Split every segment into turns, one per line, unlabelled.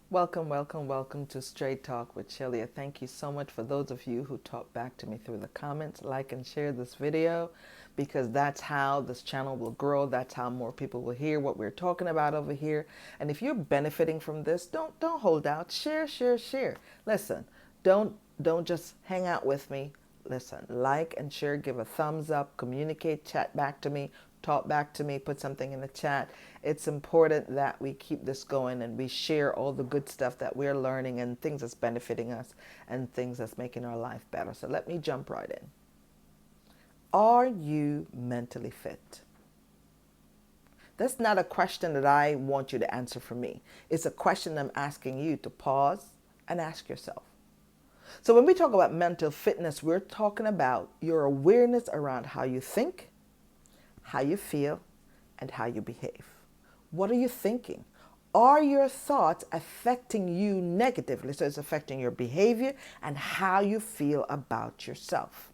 Welcome, welcome, welcome to Straight Talk with Shelia. Thank you so much for those of you who talk back to me through the comments. Like and share this video because that's how this channel will grow. That's how more people will hear what we're talking about over here. And if you're benefiting from this, don't hold out. Share, share, share. Listen, don't just hang out with me. Listen, like and share, give a thumbs up, communicate, chat back to me, talk back to me, put something in the chat. It's important that we keep this going and we share all the good stuff that we're learning and things that's benefiting us and things that's making our life better. So let me jump right in. Are you mentally fit? That's not a question that I want you to answer for me. It's a question I'm asking you to pause and ask yourself. So when we talk about mental fitness, we're talking about your awareness around how you think, how you feel, and how you behave. What are you thinking? Are your thoughts affecting you negatively? So it's affecting your behavior and how you feel about yourself.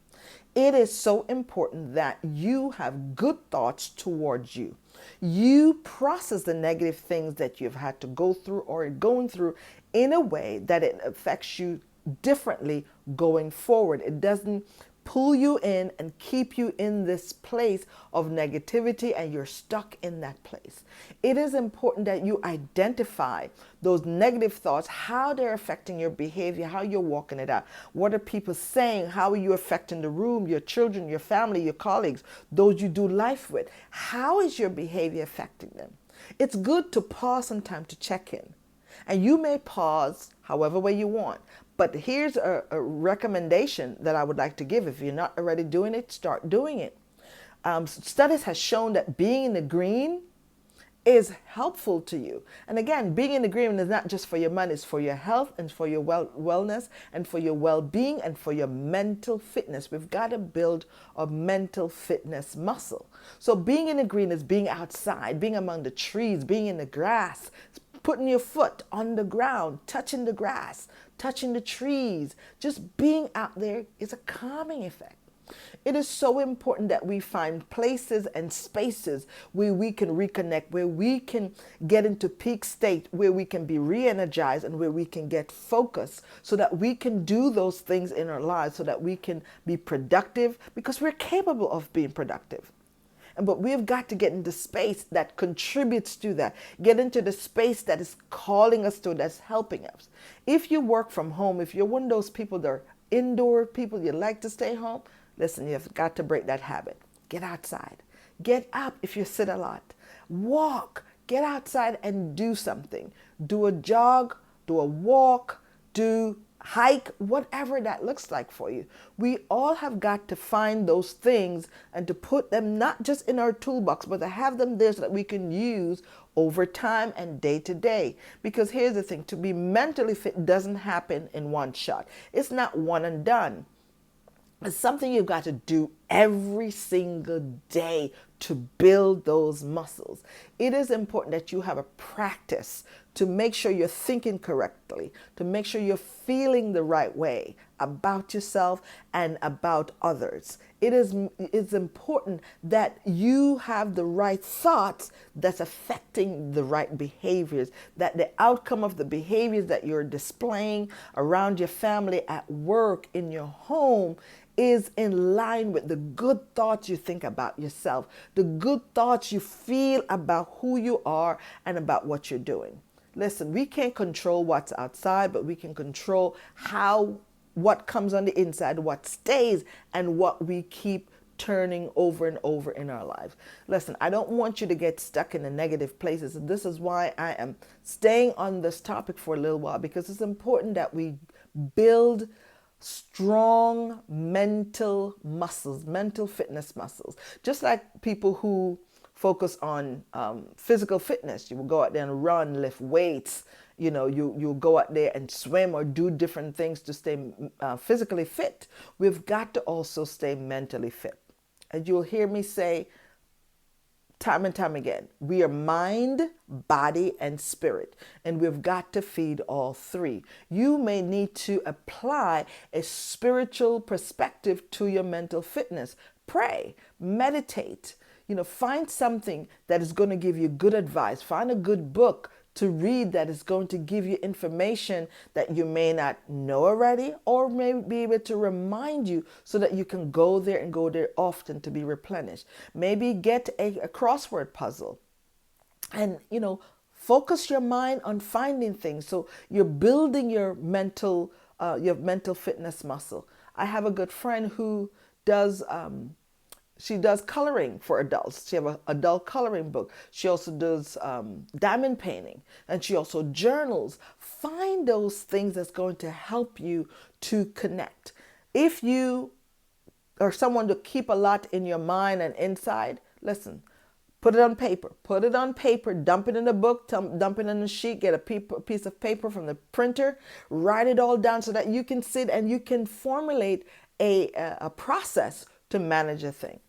It is so important that you have good thoughts towards you. You process the negative things that you've had to go through or are going through in a way that it affects you differently going forward. It doesn't pull you in and keep you in this place of negativity and you're stuck in that place. It is important that you identify those negative thoughts, how they're affecting your behavior, how you're walking it out. What are people saying? How are you affecting the room, your children, your family, your colleagues, those you do life with? How is your behavior affecting them? It's good to pause sometime to check in. And you may pause however way you want. But here's a recommendation that I would like to give. If you're not already doing it, start doing it. Studies have shown that being in the green is helpful to you. And again, being in the green is not just for your money, it's for your health and for your wellness and for your well-being and for your mental fitness. We've got to build a mental fitness muscle. So being in the green is being outside, being among the trees, being in the grass, putting your foot on the ground, touching the grass, touching the trees. Just being out there is a calming effect. It is so important that we find places and spaces where we can reconnect, where we can get into peak state, where we can be re-energized and where we can get focused so that we can do those things in our lives, so that we can be productive because we're capable of being productive. But we've got to get into space that contributes to that. Get into the space that is calling us to, that's helping us. If you work from home, if you're one of those people that are indoor people, you like to stay home, listen, you've got to break that habit. Get outside. Get up if you sit a lot. Walk. Get outside and do something. Do a jog, do a walk, do hike, whatever that looks like for you. We all have got to find those things and to put them not just in our toolbox, but to have them there so that we can use over time and day to day. Because here's the thing, to be mentally fit doesn't happen in one shot. It's not one and done. It's something you've got to do every single day to build those muscles. It is important that you have a practice to make sure you're thinking correctly, to make sure you're feeling the right way about yourself and about others. It's important that you have the right thoughts that's affecting the right behaviors, that the outcome of the behaviors that you're displaying around your family, at work, in your home, is in line with the good thoughts you think about yourself, the good thoughts you feel about who you are and about what you're doing. Listen, we can't control what's outside, but we can control what comes on the inside, what stays, and what we keep turning over and over in our lives. Listen, I don't want you to get stuck in the negative places. And this is why I am staying on this topic for a little while, because it's important that we build strong mental muscles, mental fitness muscles. Just like people who focus on physical fitness, you will go out there and run, lift weights, you'll go out there and swim or do different things to stay physically fit. We've got to also stay mentally fit. And you'll hear me say time and time again, we are mind, body, and spirit, and we've got to feed all three. You may need to apply a spiritual perspective to your mental fitness. Pray, meditate, find something that is going to give you good advice. Find a good book to read that is going to give you information that you may not know already, or may be able to remind you so that you can go there and go there often to be replenished. Maybe get a crossword puzzle and, focus your mind on finding things. So you're building your mental fitness muscle. I have a good friend who does she does coloring for adults. She have an adult coloring book. She also does diamond painting, and she also journals. Find those things that's going to help you to connect. If you are someone to keep a lot in your mind and inside, listen, put it on paper. Put it on paper. Dump it in a book. Dump it in a sheet. Get a piece of paper from the printer. Write it all down so that you can sit and you can formulate a process to manage a thing.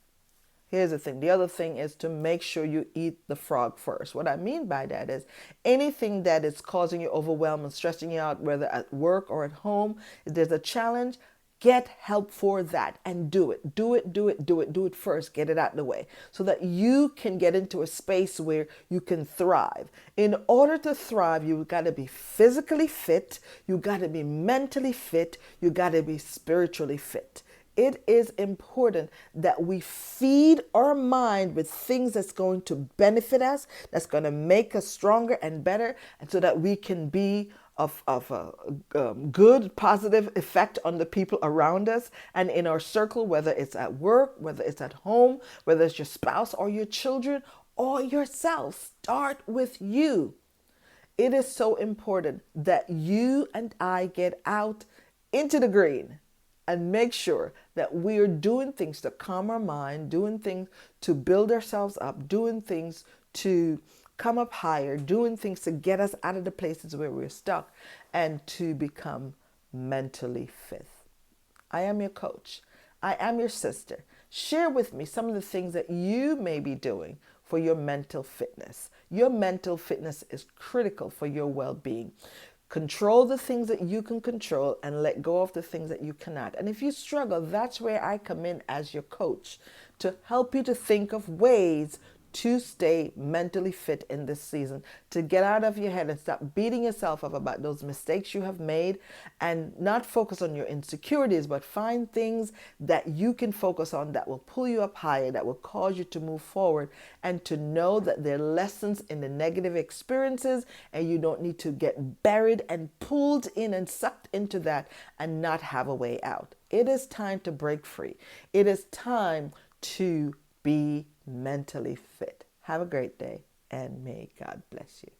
Here's the thing. The other thing is to make sure you eat the frog first. What I mean by that is anything that is causing you overwhelm and stressing you out, whether at work or at home, if there's a challenge, get help for that and do it. Do it first. Get it out of the way so that you can get into a space where you can thrive. In order to thrive, you've got to be physically fit. You got to be mentally fit. You got to be spiritually fit. It is important that we feed our mind with things that's going to benefit us, that's going to make us stronger and better, and so that we can be of a good, positive effect on the people around us and in our circle, whether it's at work, whether it's at home, whether it's your spouse or your children or yourself. Start with you. It is so important that you and I get out into the green and make sure that we are doing things to calm our mind, doing things to build ourselves up, doing things to come up higher, doing things to get us out of the places where we're stuck and to become mentally fit. I am your coach. I am your sister. Share with me some of the things that you may be doing for your mental fitness. Your mental fitness is critical for your well-being. Control the things that you can control and let go of the things that you cannot. And if you struggle, that's where I come in as your coach to help you to think of ways to stay mentally fit in this season, to get out of your head and stop beating yourself up about those mistakes you have made and not focus on your insecurities, but find things that you can focus on that will pull you up higher, that will cause you to move forward, and to know that there are lessons in the negative experiences and you don't need to get buried and pulled in and sucked into that and not have a way out. It is time to break free. It is time to be mentally fit. Have a great day, and may God bless you.